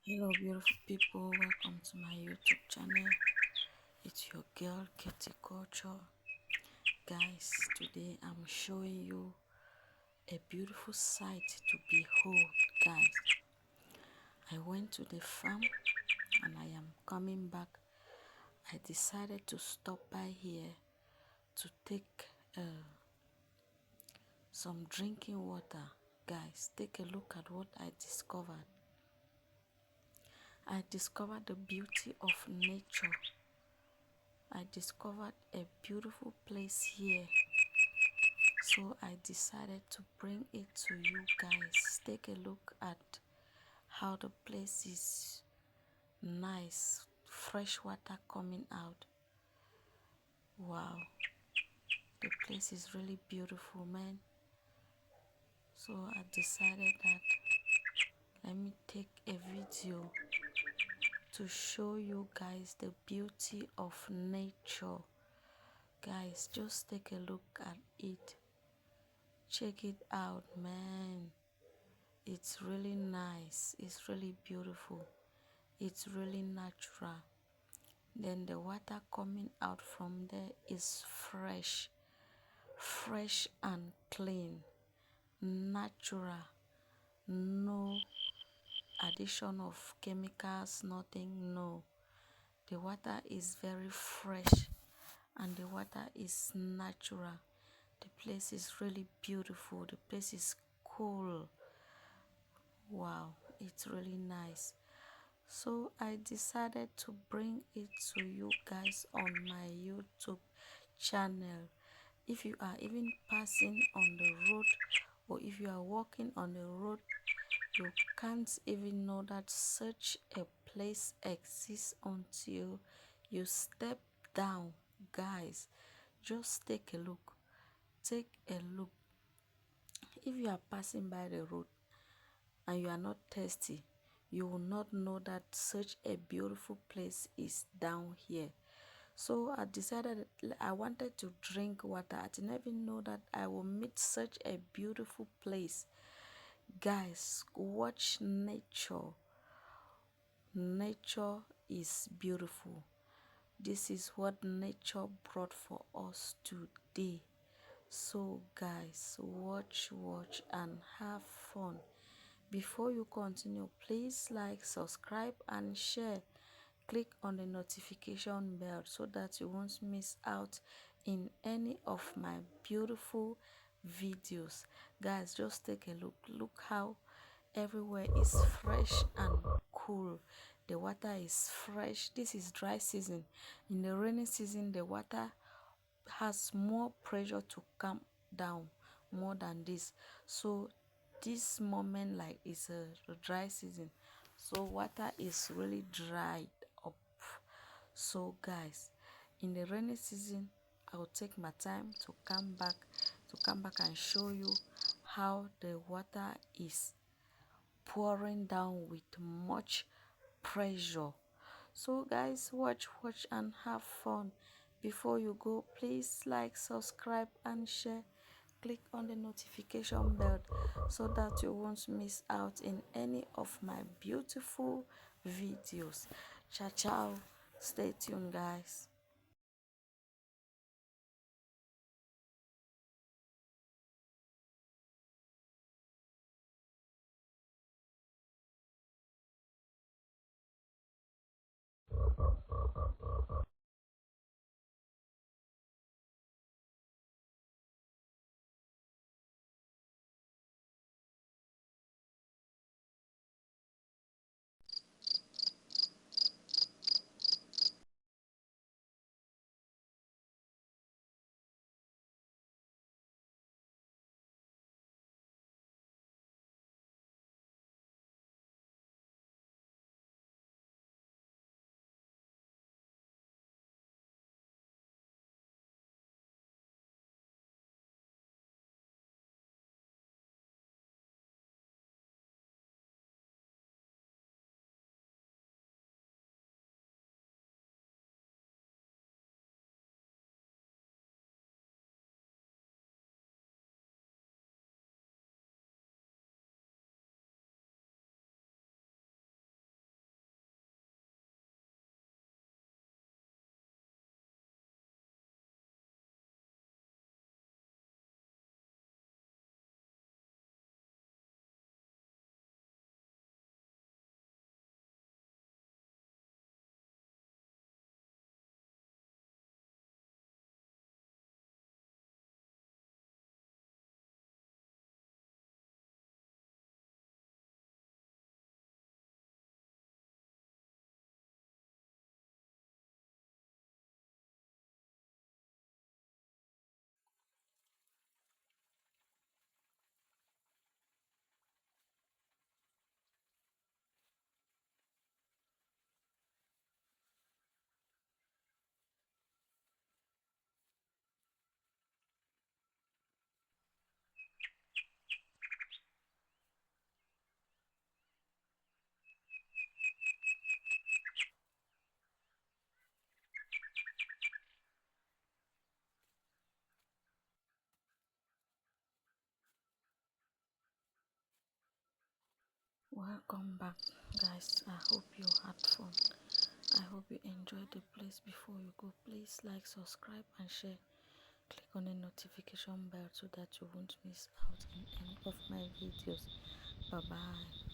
Hello, beautiful people. Welcome to my YouTube channel. It's your girl, Kati-Culture. Guys, today I'm showing you a beautiful sight to behold. Guys, I went to the farm and I am coming back. I decided to stop by here to take some drinking water. Guys, take a look at what I discovered. I discovered the beauty of nature. I discovered a beautiful place here, so I decided to bring it to you guys. Take a look at how the place is nice, fresh water coming out. Wow, the place is really beautiful, man. So I decided that let me take a video to show you guys the beauty of nature. Guys, just take a look at it. Check it out, man. It's really nice. It's really beautiful. It's really natural. Then the water coming out from there is fresh, fresh and clean, natural. No addition of chemicals, nothing. No. The water is very fresh and the water is natural. The place is really beautiful. The place is cool. Wow, it's really nice. So I decided to bring it to you guys on my YouTube channel. If you are even passing on the road, or if you are walking on the road, you can't even know that such a place exists until you step down. Guys, just take a look. Take a look. If you are passing by the road and you are not thirsty, you will not know that such a beautiful place is down here. So I decided I wanted to drink water. I didn't even know that I will meet such a beautiful place. Guys, watch nature. Nature is beautiful. This is what nature brought for us today. So guys, watch and have fun. Before you continue, please like, subscribe and share. Click on the notification bell so that you won't miss out in any of my beautiful videos. Guys, just take a look. Look how everywhere is fresh and cool. The water is fresh. This is dry season. In the rainy season, the water has more pressure to come down more than this. So this moment like is a dry season, so water is really dried up. So guys, in the rainy season, I will take my time to come back and show you how the water is pouring down with much pressure. So guys, watch and have fun. Before you go, please like, subscribe and share. Click on the notification bell so that you won't miss out in any of my beautiful videos. Ciao ciao, stay tuned guys. Welcome back, guys. I hope you had fun. I hope you enjoyed the place. Before you go, please like, subscribe and share. Click on the notification bell so that you won't miss out on any of my videos. Bye bye.